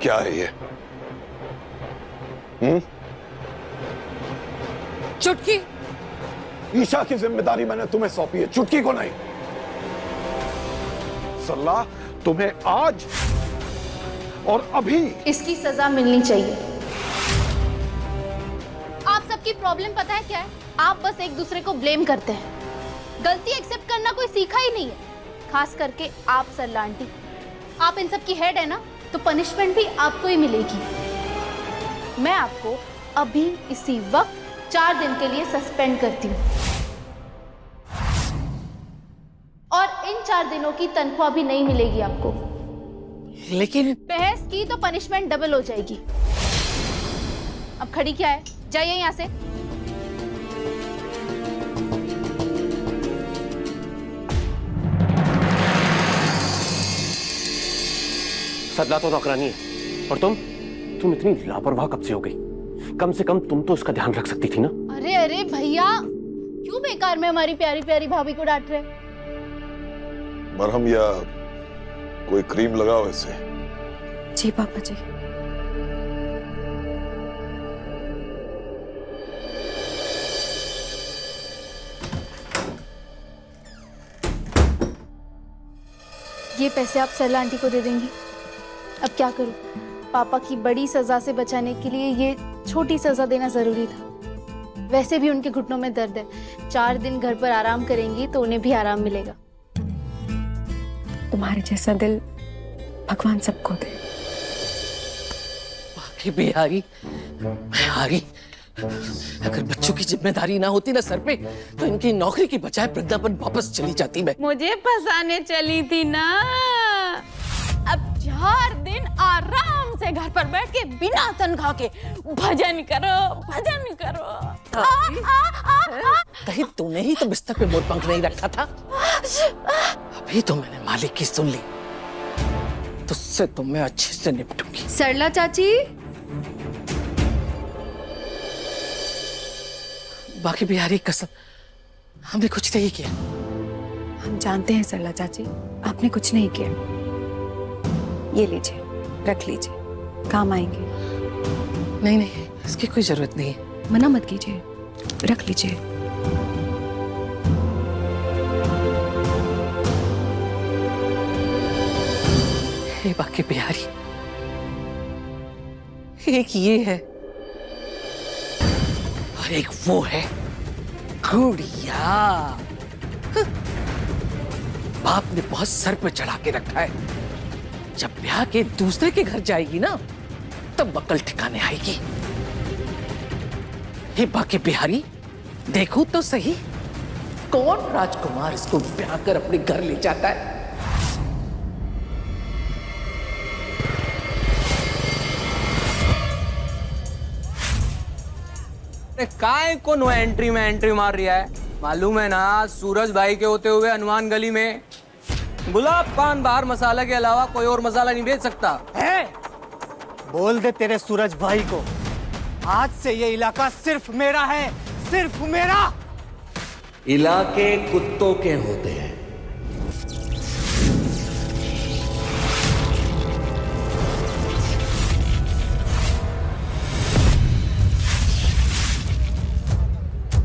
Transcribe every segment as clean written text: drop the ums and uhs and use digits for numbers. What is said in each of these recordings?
क्या है ये? चुटकी। ईशा की जिम्मेदारी मैंने तुम्हें सौंपी है, चुटकी को नहीं। सरला, तुम्हें आज और अभी इसकी सजा मिलनी चाहिए। आप सबकी प्रॉब्लम पता है क्या है? आप बस एक दूसरे को ब्लेम करते हैं। गलती एक्सेप्ट करना कोई सीखा ही नहीं है, खास करके आप सरला आंटी। आप इन सब की हेड है ना, तो पनिशमेंट भी आपको ही मिलेगी। मैं आपको अभी इसी वक्त 4 दिन के लिए सस्पेंड करती हूँ और इन 4 दिनों की तनख्वाह भी नहीं मिलेगी आपको। लेकिन बहस की तो पनिशमेंट डबल हो जाएगी। अब खड़ी क्या है, जाइए यहाँ से। सरला तो नौकरानी है और तुम इतनी लापरवाह कब से हो गई? कम से कम तुम तो उसका ध्यान रख सकती थी ना। अरे अरे भैया, क्यों बेकार में हमारी प्यारी प्यारी भाभी को डांट रहे? मरहम या कोई क्रीम लगाओ इसे। जी पापा जी। ये पैसे आप सरला आंटी को दे देंगी। अब क्या करूं? पापा की बड़ी सजा से बचाने के लिए ये छोटी सजा देना जरूरी था। वैसे भी उनके घुटनों में दर्द है। 4 दिन घर पर आराम करेंगी तो उन्हें भी आराम मिलेगा। तुम्हारे जैसा दिल भगवान सबको दे। बाकी बिहारी, बिहारी, अगर बच्चों की जिम्मेदारी ना होती ना सर पे, तो इनकी नौकरी की बजाय प्रज्ञापन वापस चली जाती। मैं मुझे फंसाने चली थी ना। अब 4 दिन आराम से घर पर बैठ के बिना तनख्वाह के भजन करो, भजन करो। कहीं तूने ही तो बिस्तर पे मोर पंख नहीं रखा था। अभी तो मैंने मालिक की सुन ली, तुझसे तो मैं अच्छे से निपटूंगी। सरला चाची। बाकी बिहारी कसम, हमने कुछ नहीं किया। हम जानते हैं सरला चाची, आपने कुछ नहीं किया। ये लीजिए, रख लीजिए, काम आएंगे। नहीं नहीं, इसकी कोई जरूरत नहीं है। मना मत कीजिए, रख लीजिए। हे बाकी बिहारी, एक ये है और एक वो है। गुड़िया बाप ने बहुत सर पे चढ़ा के रखा है। जब ब्याह के दूसरे के घर जाएगी ना, तब बकल ठिकाने आएगी। हे बाकी बिहारी, देखो तो सही, कौन राजकुमार इसको ब्याह कर अपने घर ले जाता है। काय को नो एंट्री में एंट्री मार रहा है? मालूम है ना, सूरज भाई के होते हुए हनुमान गली में गुलाब पान बाहर मसाला के अलावा कोई और मसाला नहीं बेच सकता है। बोल दे तेरे सूरज भाई को, आज से ये इलाका सिर्फ मेरा है, सिर्फ मेरा। इलाके कुत्तों के होते हैं।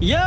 या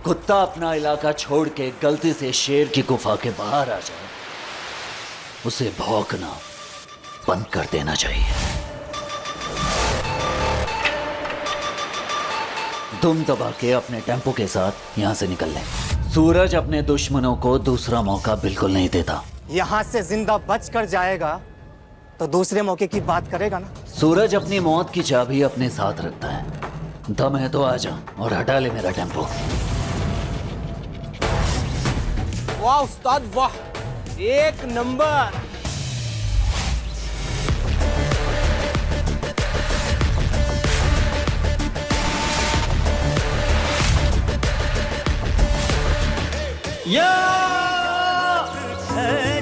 कुत्ता अपना इलाका छोड़ के गलती से शेर की गुफा के बाहर आ जाए, उसे भौंकना बंद कर देना चाहिए। दुम दबा के अपने टेम्पो के साथ यहां से निकल लें। सूरज अपने दुश्मनों को दूसरा मौका बिल्कुल नहीं देता। यहाँ से जिंदा बच कर जाएगा तो दूसरे मौके की बात करेगा ना। सूरज अपनी मौत की चाबी अपने साथ रखता है। दम है तो आजा और हटा ले मेरा टेम्पो। वाह उस्ताद वाह, एक नंबर।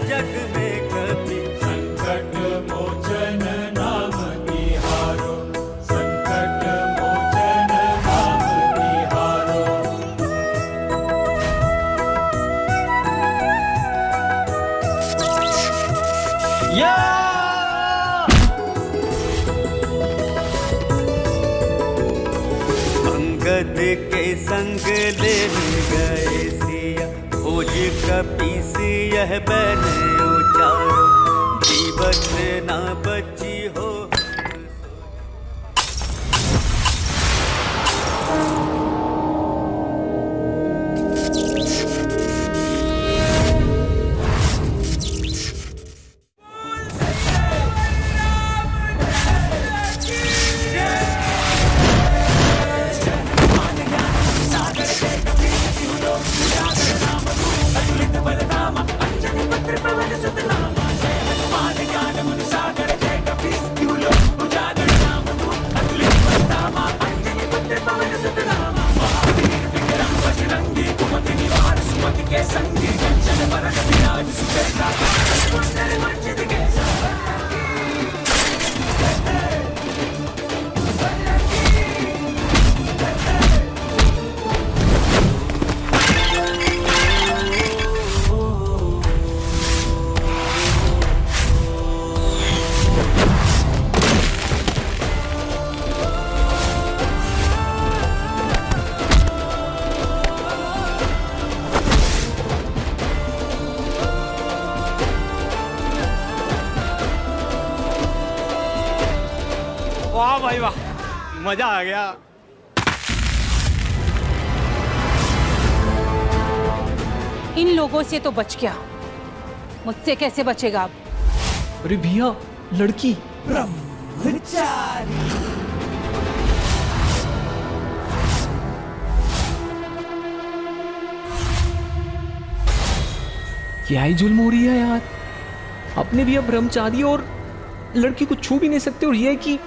जग में कभी संकट मोचन नाम निहारो, संकट मोचन नाम निहारो। अंगद के संग लेने गए सिया, खोज कपीसी यह बन उचारो, जीवत ना बची हो। वाह भाई वाह, मजा आ गया। इन लोगों से तो बच गया, मुझसे कैसे बचेगा अब? अरे भैया लड़की। क्या ही जुल्म हो रही है यार। अपने भी अब ब्रह्मचारी और लड़की को छू भी नहीं सकते, और ये है कि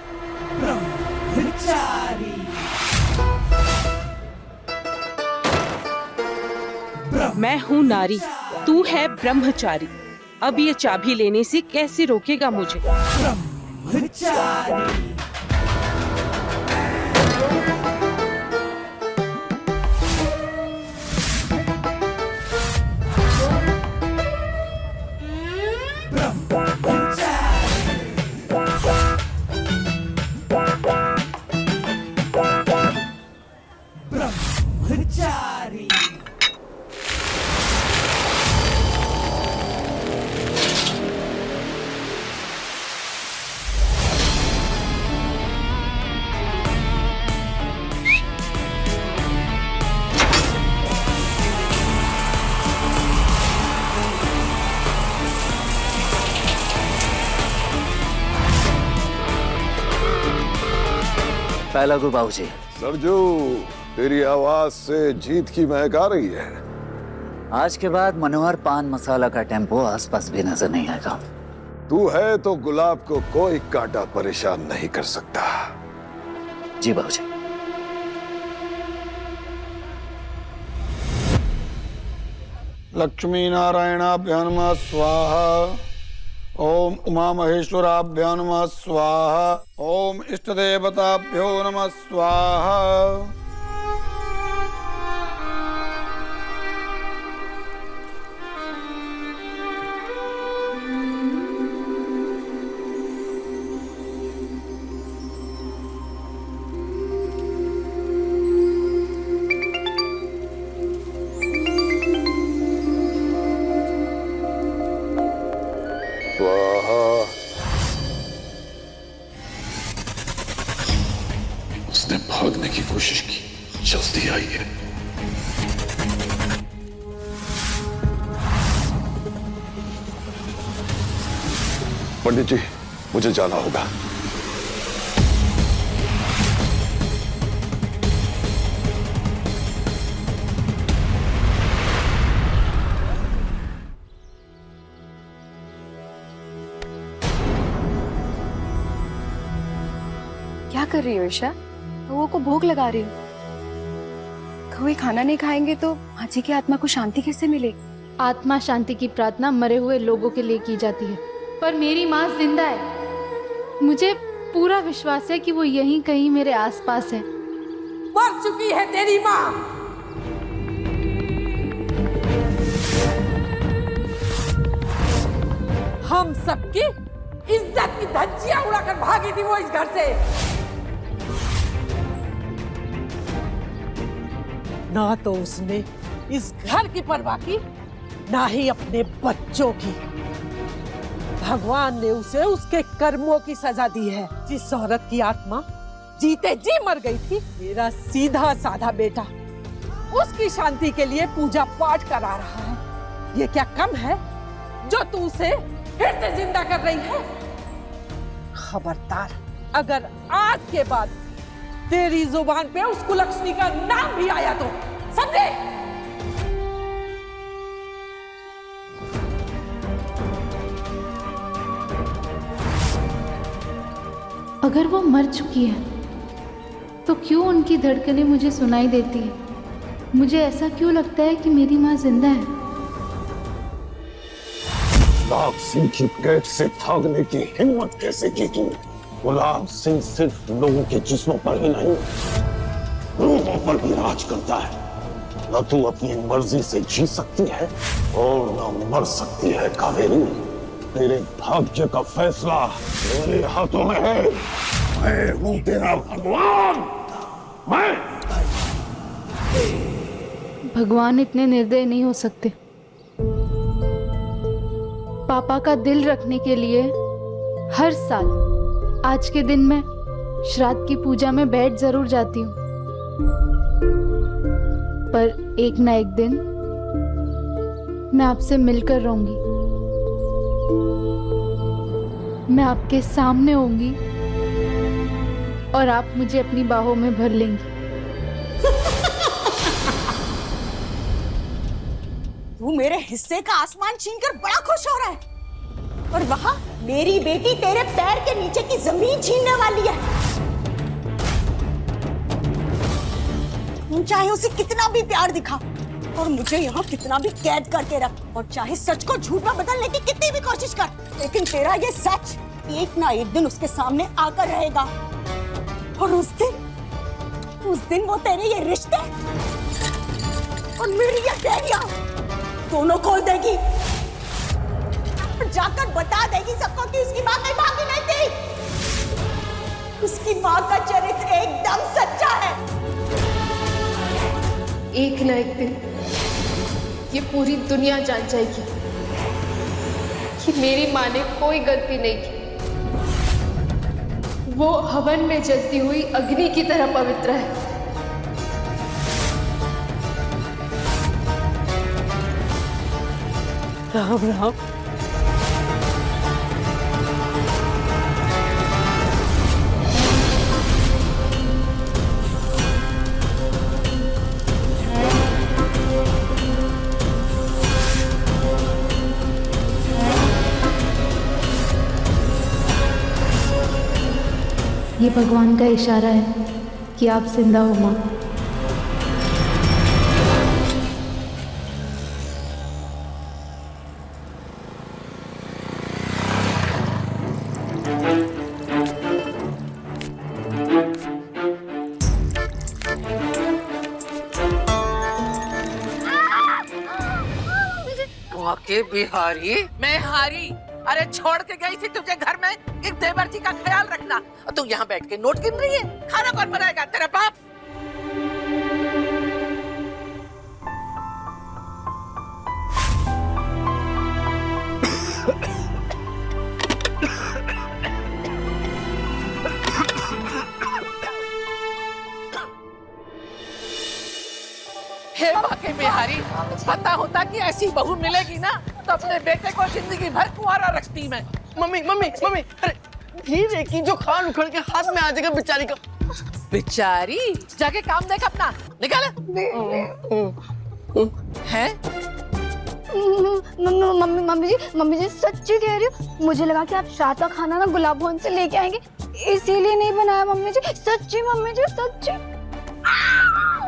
मैं हूँ नारी, तू है ब्रह्मचारी। अब ये चाबी लेने से कैसे रोकेगा मुझे? पहला गुरु बाबू जी। सरजू, तेरी आवाज से जीत की महक आ रही है। आज के बाद मनोहर पान मसाला का टेम्पो आसपास भी नजर नहीं आएगा। तू है तो गुलाब को कोई कांटा परेशान नहीं कर सकता। जी बाबूजी। लक्ष्मी नारायणाभ्यां नमः स्वाहा। ओम उमा महेश्वराभ्यां नमः स्वाहा। ओम इष्ट देवताभ्यो नमः स्वाहा। उसने भागने की कोशिश की, जल्दी आई है। पंडित जी, मुझे जाना होगा। क्या कर रही हो ईशा? कौओं को भोग लगा रही हो। कौए खाना नहीं खाएंगे तो माँ जी की आत्मा को शांति कैसे मिलेगी? आत्मा शांति की प्रार्थना मरे हुए लोगों के लिए की जाती है, पर मेरी माँ जिंदा है। मुझे पूरा विश्वास है कि वो यहीं कहीं मेरे आसपास है। मर चुकी है तेरी माँ। हम सबकी इज्जत की धज्जियां उड़ाकर भागी थी वो इस घर से। ना तो उसने इस घर की परवाह की, ना ही अपने बच्चों की। भगवान ने उसे उसके कर्मों की सजा दी है। जिस औरत की आत्मा जीते जी मर गई थी, मेरा सीधा साधा बेटा उसकी शांति के लिए पूजा पाठ करा रहा है। ये क्या कम है जो तू उसे फिर से जिंदा कर रही है? खबरदार, अगर आज के बाद तेरी जुबान पे उस कुलक्षणी का नाम भी आया तो समझे? अगर वो मर चुकी है तो क्यों उनकी धड़कनें मुझे सुनाई देती है? मुझे ऐसा क्यों लगता है कि मेरी माँ जिंदा है? गुलाब सिंह की कैद से भागने की हिम्मत कैसे की तू? गुलाब सिंह सिर्फ लोगों के जिस्मों पर ही नहीं, रूहों पर भी राज करता है। न तू अपनी मर्जी से जी सकती है और न मर सकती है कावेरी। तेरे भाग्य का फैसला मेरे हाथों में है। मैं हूं तेरा भगवान। मैं भगवान इतने निर्दयी नहीं हो सकते। पापा का दिल रखने के लिए हर साल आज के दिन मैं श्राद्ध की पूजा में बैठ जरूर जाती हूँ, पर एक ना एक दिन मैं आपसे मिलकर रहूंगी। मैं आपके सामने होंगी और आप मुझे अपनी बाहों में भर लेंगी। तू मेरे हिस्से का आसमान छीनकर बड़ा खुश हो रहा है, और वहां मेरी बेटी तेरे पैर के नीचे की जमीन छीनने वाली है। तू चाहे उसे कितना भी प्यार दिखा और मुझे यहाँ कितना भी कैद करके रख, और चाहे सच को झूठ में बदलने की कितनी भी कोशिश कर, लेकिन तेरा ये सच एक ना एक दिन उसके सामने आकर रहेगा। और उस दिन वो तेरे ये रिश्ते और मेरी ये डायरिया दोनों खोल देगी, जाकर बता देगी सबको कि उसकी माँ कहीं भागी नहीं थी। उसकी माँ का चरित्र एकदम सच्चा है। एक ना एक दिन ये पूरी दुनिया जान जाएगी कि मेरी माँ ने कोई गलती नहीं की। वो हवन में जलती हुई अग्नि की तरह पवित्र है। राम राम। ये भगवान का इशारा है कि आप जिंदा हो माँ। के बिहारी, मैं हारी। अरे छोड़ के गई थी तुझे घर में एक देवर जी का ख्याल रखना, और तू यहाँ बैठ के नोट गिन रही है। खाना कौन बनाएगा? तेरा बाप। हे बाके बिहारी, पता होता कि ऐसी बहू मिलेगी ना तो अपने बेटे को जिंदगी भर कुंवारा रखती मैं। मम्मी मम्मी मम्मी, अरे ये देखी जो खान उखड़ के हाथ में आ जाएगा बेचारी का। बेचारी जाके काम देख अपना, निकाल। है मम्मी जी सच्ची कह रही हूँ, मुझे लगा कि आप शाह का खाना ना गुलाब भवन से लेके आएंगे, इसीलिए नहीं बनाया मम्मी जी। सच्ची मम्मी जी, सच्ची।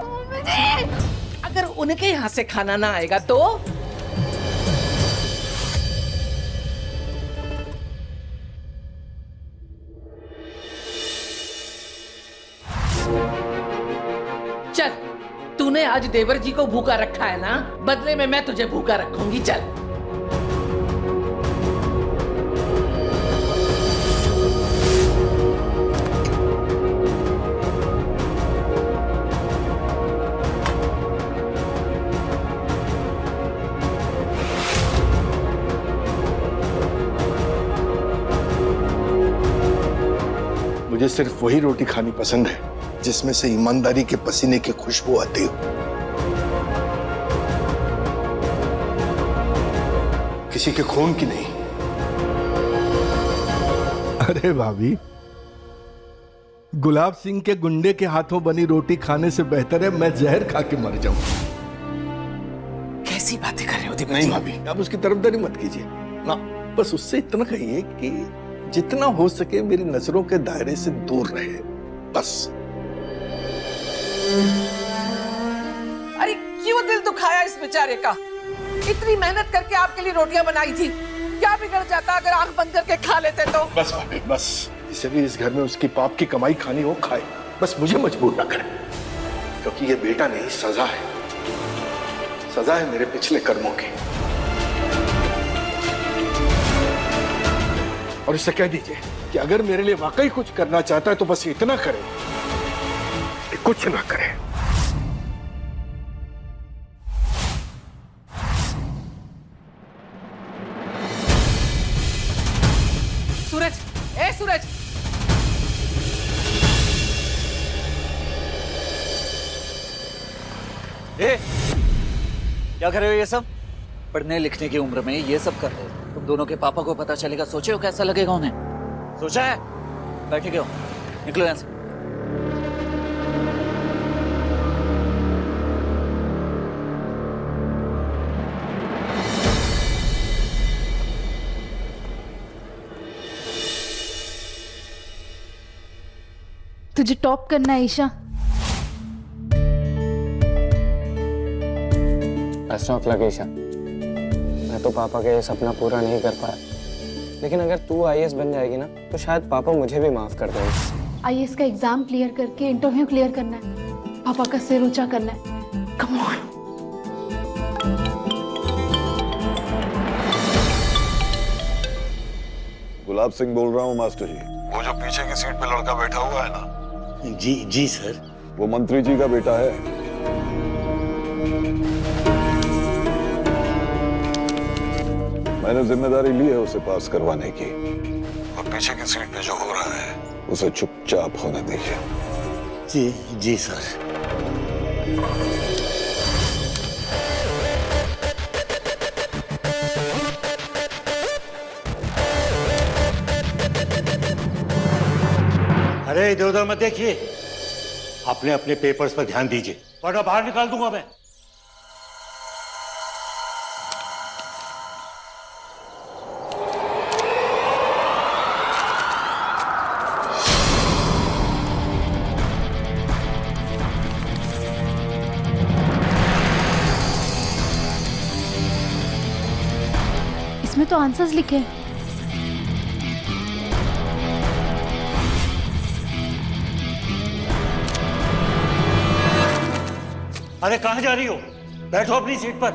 मम्मी जी अगर उनके यहाँ से खाना ना आएगा तो चल, तूने आज देवर जी को भूखा रखा है ना, बदले में मैं तुझे भूखा रखूंगी। चल। मुझे सिर्फ वही रोटी खानी पसंद है जिसमें से ईमानदारी के पसीने की खुशबू आती हो, किसी के खून की नहीं। अरे भाभी, गुलाब सिंह के गुंडे के हाथों बनी रोटी खाने से बेहतर है मैं जहर खा के मर जाऊं। कैसी बातें कर रहे हो दीपक? नहीं भाभी, आप उसकी तरफदारी मत कीजिए ना, बस उससे इतना कहिए कि जितना हो सके मेरी नजरों के दायरे से दूर रहे, बस। अरे क्यों दिल दुखाया इस बेचारे का? इतनी मेहनत करके आपके लिए रोटियां बनाई थी, क्या बिगड़ जाता अगर आंख बंद करके खा लेते तो? बस भाभी बस, जिसे भी इस घर में उसकी पाप की कमाई खानी हो खाए, बस मुझे मजबूर ना करें, क्योंकि ये बेटा नहीं सजा है, सजा है मेरे पिछले कर्मों की। और इससे कह दीजिए कि अगर मेरे लिए वाकई कुछ करना चाहता है तो बस इतना करे कि कुछ ना करे। सूरज, ए सूरज, क्या कर रहे हो ये सब? पढ़ने लिखने की उम्र में ये सब कर रहे हो? तुम दोनों के पापा को पता चलेगा, सोचे हो कैसा लगेगा उन्हें? सोचा है? बैठे क्यों? निकलो यहां से। तुझे टॉप करना है Isha. Best of luck Isha. मैं तो पापा का ये सपना पूरा नहीं कर पाया, लेकिन अगर तू आईएएस बन जाएगी ना तो शायद पापा मुझे भी माफ कर देंगे। आईएएस का एग्जाम क्लियर करके इंटरव्यू क्लियर करना है, पापा का सिर ऊंचा करना है। Come on. गुलाब सिंह बोल रहा हूँ मास्टर जी। वो जो पीछे की सीट पे लड़का बैठा हुआ है ना? जी जी सर। वो मंत्री जी का बेटा है। मैंने जिम्मेदारी ली है उसे पास करवाने की, और पीछे की सीट पे जो हो रहा है उसे चुपचाप होने दीजिए। जी जी सर। अरे इधर उधर मत देखिए, अपने अपने पेपर्स पर ध्यान दीजिए वरना बाहर निकाल दूंगा मैं। इसमें तो आंसर्स लिखे हैं। अरे कहां जा रही हो? बैठो अपनी सीट पर।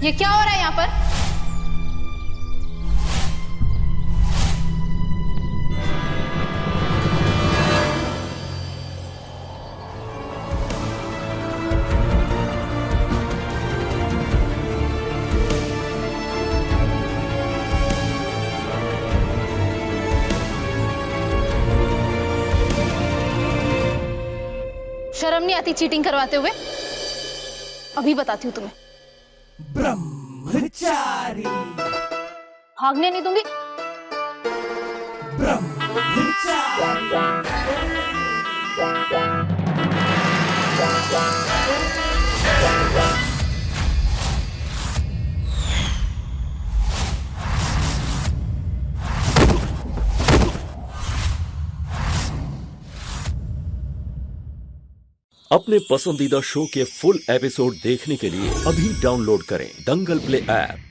ये क्या हो रहा है यहाँ पर? शर्म नहीं आती चीटिंग करवाते हुए? अभी बताती हूँ तुम्हें। ब्रह्मचारी भागने नहीं दूंगी। अपने पसंदीदा शो के फुल एपिसोड देखने के लिए अभी डाउनलोड करें दंगल प्ले ऐप।